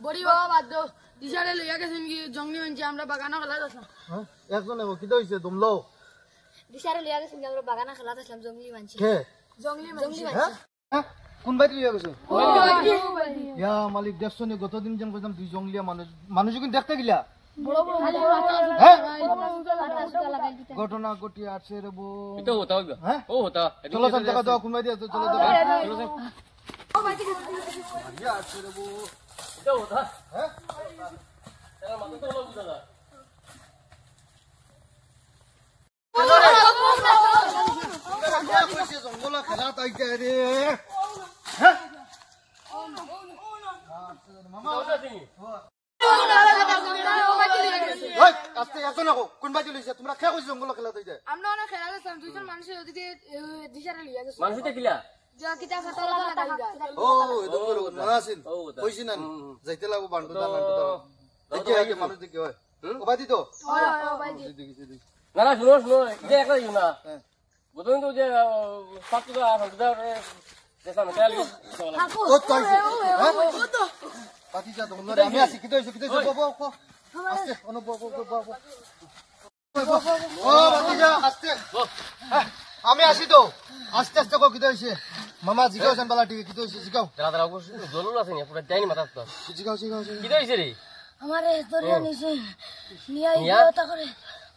বড়ি বাবা বাদ দাও দিশারে লইয়া গেছেন কি জঙ্গলি মানছি আমরা বাগানে খেলা যাচ্ছিলাম হ্যাঁ একজন এগো কি হইছে দমলো দিশারে লইয়া গেছেন কি আমরা বাগানে খেলা যাচ্ছিলাম জঙ্গলি মানছি কে জঙ্গলি মানছি হ্যাঁ কোন বাইরে লইয়া গেছো ইয়া মালিক দেখছনি গতদিন যেন কইতাম দুই জঙ্গলিয়া মানুষ কিন্তু দেখতে গিলা বড় বড় হ্যাঁ লাগাই ঘটনা ঘটি আছে রে বো এটা হতা হইবা হ্যাঁ ও হতা চলো সব জায়গা দাও কোন বাইরে আছে চলো দাও চলো সব ইয়া আছে রে বো এটা হতা হ্যাঁ এরা মাথা তো হলো বুঝালা কইছে জঙ্গল খেলা তাইতে রে হ্যাঁ মামা ওটা দিই ওই আস্তে এখন আকো কোন বাইরে লইছে তোমরা কে কইছ জঙ্গল খেলা তাইতে আমরা অনেক খেলা যাচ্ছিলাম দুইজন মানুষের ওদিকে দিশারে লইয়া গেছে মানুষটা কিলা যা কিতা ফাটালা লাগাই ও এদম করে না আছিল কইছি না যাইতে লাগো বান্ডু দা দেখি আগে মানুষ দেখি হয় ও বাদি তো হয় ভাই দেখি না না শুনো শুনো এটা একটা দিও না হ্যাঁ। গতদিন তো যে ফাঁকতো দেখাম এটা কত কইছে হ্যাঁ বাতিজা তো নরে আমি আছি কি হইছে বো আস্তে অনু বো ও বাতিজা আস্তে হ্যাঁ, আমি আসি তো আস্তে আস্তে কো কি হইছে মামা জিগাওছেন বালা ঠিক কি হইছে জিগাও দাঁড়া দাঁড়া জলুল আছে না পুরো যায়নি মাথা তো জিগাও কি হইছে রে আমারে ধরিয়া নিছে নিয়াই নিয়া?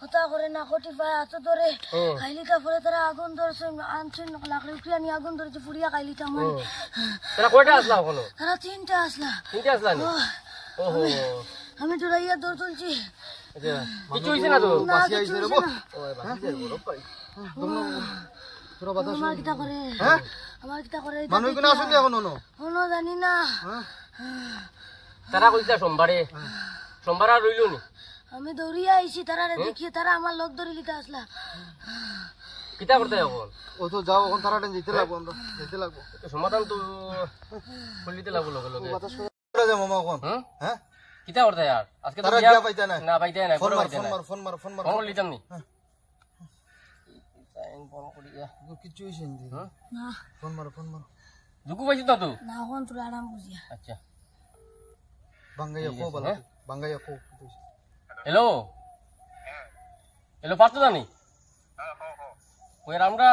হতা করে না কোটি পায় এত ধরে খাইলিটা পরে তারা আগুন ধরছে আনছেন লাকড়ি উঠিয়া নিয়ে আগুন ধরেছে পুড়িয়া খাইলিটা আমার তোরা কয়টা আসলা ওখানে তারা তিনটা আসলা তিনটা আসলা নি ওহো আমি ডরাইয়া দৌড় তুলছি আচ্ছা কিছু হইছে না তো না বাসি কিছু আইছে রে হইছে বো না। ওই বাকি যাবে বড় পাই তোরা বাতাস আমার কিটা করে হ্যাঁ আমার কিটা করে মানুষ কোন আসুন এখন নো কোনো জানি না হ্যাঁ তারা কইছে সোমবার আর রইলো নি আমি দৌড়িয়া আইছি তারা দেখিয়ে তারা আমার লোক ধরে লিতে আসলা কিতা করতে এখন ও তো যাও এখন তাড়াতাড়ি যেতে লাগবো আমরা যেতে লাগবো সমাধান তো খুলিতে লাগলো লগে লগে বাতাস করে যা মামা এখন হুম হ্যাঁ কিতা করতে यार আজকে তো তারা বিয়া বিয়া পাইতা না না পাইতে না ফোন বড় মার পাইতে না ফোন মার ফোন লিতাম নি হ্যাঁ। টাইম ফোন করি কিছু হইছে নি হ্যাঁ না ফোন মার দুকু পাইছিস না তুই না এখন তোর আরাম বুঝিয়া আচ্ছা বাঙ্গাইয়া কো বলা বাঙ্গাইয়া কো হ্যালো হ্যালো পারতো জানি ওই আমরা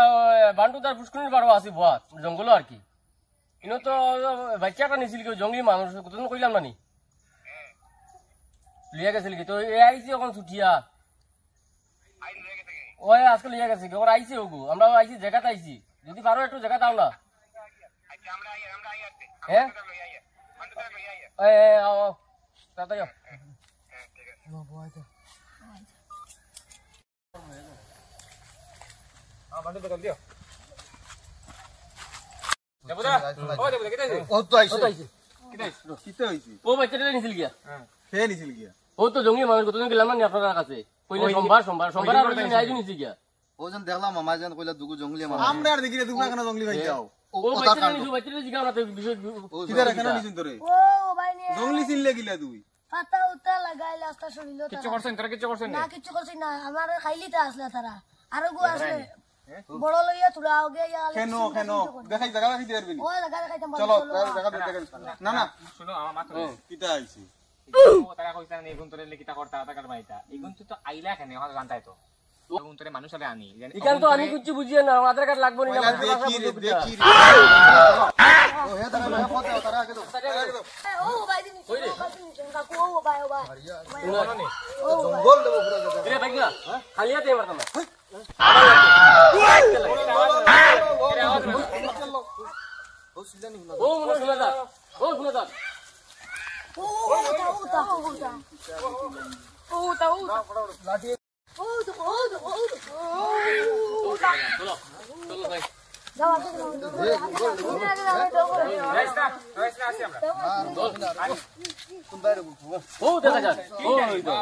বান্টুদার পুষ্করিণীর বারো আছি বাত জঙ্গল আর কি ইনো তো বাচ্চাটা নিছিল কেউ জঙ্গলি মানুষ কোথাও কইলাম না নি লিয়া গেছিল কি তো এ আইছি এখন ছুটিয়া ওই আজকে লিয়া গেছে কি ওর আইছি ওগু আমরা আইছি জায়গাতে আইছি যদি পারো একটু জায়গা দাও না হ্যাঁ আও তাড়াতাড়ি আও ও তো আইছে ও বাচ্চাটা নিছিল গিয়া খেয়ে নিছিল গিয়া ও তো জঙ্গলি মানুষ কতদিন গেলাম না আপনার কাছে কইলে সোমবার আর আইজু নিছি গিয়া ও যেন দেখলাম মামা যেন কইলা দুগু জঙ্গলিয়া মামা আমরা আর দেখি রে তোমরা কেন জঙ্গলি ভাই যাও ও ও কথা বাচ্চাটা কাণ্ড নিছু বাচ্চাটা জিগাও না তো বিষয় কিদার কেন নিছিন তোরে ও ভাই নিয়ে জঙ্গলি চিনলে গিলা তুই পাতা উতা লাগাই লাস্তা শরীর কিছু করছেন না কিছু করছি না আমার খাইলিতে আসলা তারা আরো গো আসলে বড় লইয়া তোরা আগে কেন দেখাই জায়গা রাখি দিতে পারবি ও লাগা খাইতাম চলো জায়গা দেখেন না না শুনো আমার মাত্র কিতা আইছি তারা কইছে না এগুন তোরে লিখিতা করতা টাকার মাইতা এগুন তো আইলা কেন হল জানতাই তো এগুন তোরে মানুষ হলে আনি ইকান তো আমি কিছু বুঝিয়ে না আধার কার্ড লাগবে না দেখি রে ও হে তারা না ফটো তারা আগে দাও ও ভাই দিন কাকু ও ভাই জঙ্গল দেবো পুরো জায়গা রে ভাই না খালিয়া দে মারতাম ও সিজানি না ও মনে শুনে দা ও শুনে দা চলো চলো ভাই কোন বাইরে বলবো ও দেখা যাক ও এই তো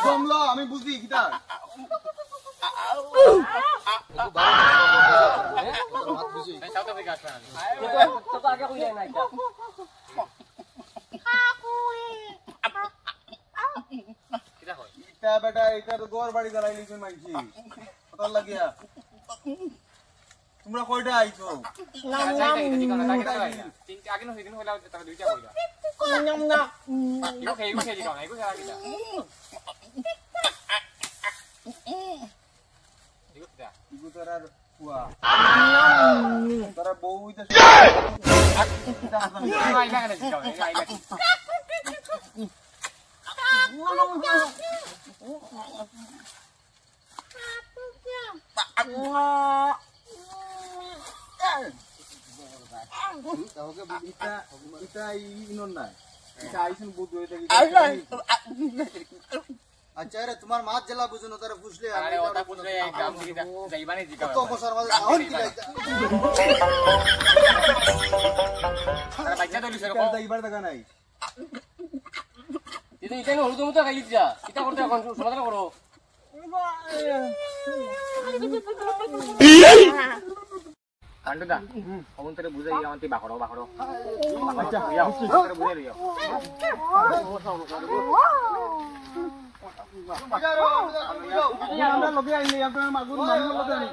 কমলো আমি বুঝি কিতা তো আগে কই যায় না এটা ইটা বেটা এটা তো গোর বাড়ি জ্বালাই লিছেন মাইছি কত লাগিয়া তোমরা কয়টা আইছো আগে না সেদিন হইলা তারা দুইটা কইলা এগো খেয়ে দিও না এগো সারা কিটা ইগু তারার কুয়া তারা বউ হইতা আইলা কেন দিও না আইলা ইটা ইনন নাই এটা আইছেন বুধ হইতা কি আচ্ছা রে তোমার মাছ জেলা বুঝুন তারা পুষলে আরে ওটা পুরো গ্রাম থেকে যাইবানি জিকা কত বছর মাঝে আহন কি লাইতা আরে বাচ্চা তো লিসে এটা এইবার দেখা নাই কিন্তু এটা হলুদ মতো খাইলি যা এটা করতে এখন সমাধান করো কান্ডুদা অবন্তরে বুঝাই আমাকে বাকড়ো আচ্ছা বুঝাই দিও আমরা লগে আইনি আপনার মাগুর মানুষ লগে আইনি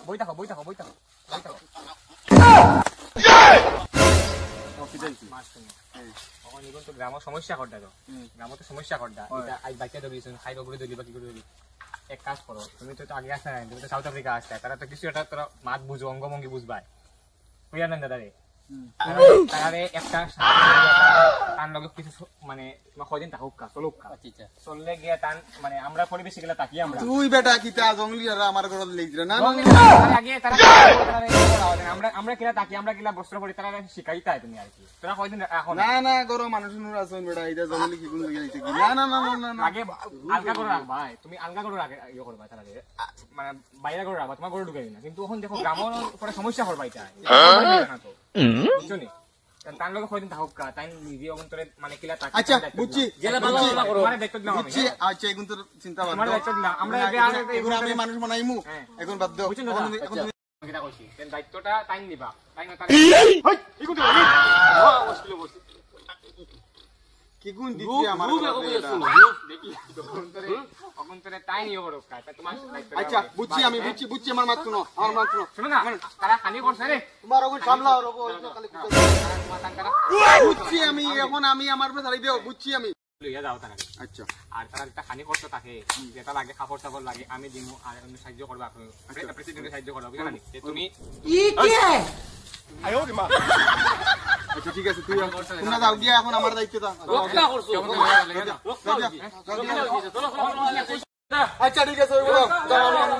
বই থাকো গ্রামের সমস্যা করটা তো গ্রামে তো সমস্যা করটা আজ বাচ্চা ধরিয়েছেন খাইবা করে ধরি বা কি করে ধরি এক কাজ করো তুমি তো আগে আসতে নাই তুমি তো সাউথ আফ্রিকা আসতে তারা তো কিছু একটা তোরা মাত বুঝো অঙ্গভঙ্গি বুঝবাই বুঝা নেন দাদারে তারারে একটা তার লগে কিছু মানে তোমার কয়দিন থাকুক চলুক চললে গিয়া তান মানে আমরা পরিবেশে গেলে তাকি আমরা তুই বেটা কিতা জঙ্গলি আর আমার ঘর লেইরা না আগে তারা আমরা কিলা তাকি আমরা কিলা বস্ত্র পরি তারা শিখাইতা তুমি আর কি তোরা কয়দিন এখন না না গরো মানুষ নুর আছেন বেটা এটা জঙ্গলি কি কোন লাগাইতে কি না না না না না আগে আলগা করে রাখবা তুমি আলগা করে রাখে ইয়ে করবা তারা মানে বাইরে করে রাখবা তোমার ঘরে ঢুকাই না কিন্তু এখন দেখো গ্রামের পরে সমস্যা করবা এটা বুঝছো নি তার লগে কয়দিন থাকুক তাই নিজে অন্তরে মানে কিলা তাকি আচ্ছা বুঝছি মানে দেখতে দিলাম আমি বুঝছি আচ্ছা এখন তোর চিন্তা বাদ আমার দাও দায়িত্ব দিলাম আমরা এখন আমি মানুষ বানাইমু এখন বাদ দাও বুঝছেন দাদা এখন তুমি কিটা কইছি দেন দায়িত্বটা তাই নিবা তাই না তার কি গুণ দিছি আমার অন্তরে তাই নিয়ে বড় কাজ তোমার দায়িত্ব আচ্ছা বুঝছি আমি বুঝছি আমার মাত শুনো আমার মাত শুনো শুনো না তারা খালি করছে রে তোমার ওগুলো সামলাও রবো খালি বুঝছি আমি এখন আমি আমার উপরে ছাড়ি দেও বুঝছি আমি লইয়া যাও তারা আচ্ছা আর তারা একটা খানি করতে থাকে যেটা লাগে কাপড় টাপড় লাগে আমি দিমু আর অন্য সাহায্য করবো আপনি প্রেসিডেন্টের সাহায্য করবো বুঝলেন যে তুমি আচ্ছা ঠিক আছে তুই তোমরা যাও দিয়া এখন আমার দায়িত্ব দাও রক্ষা করছো আচ্ছা ঠিক আছে ওইগুলো যাও আমি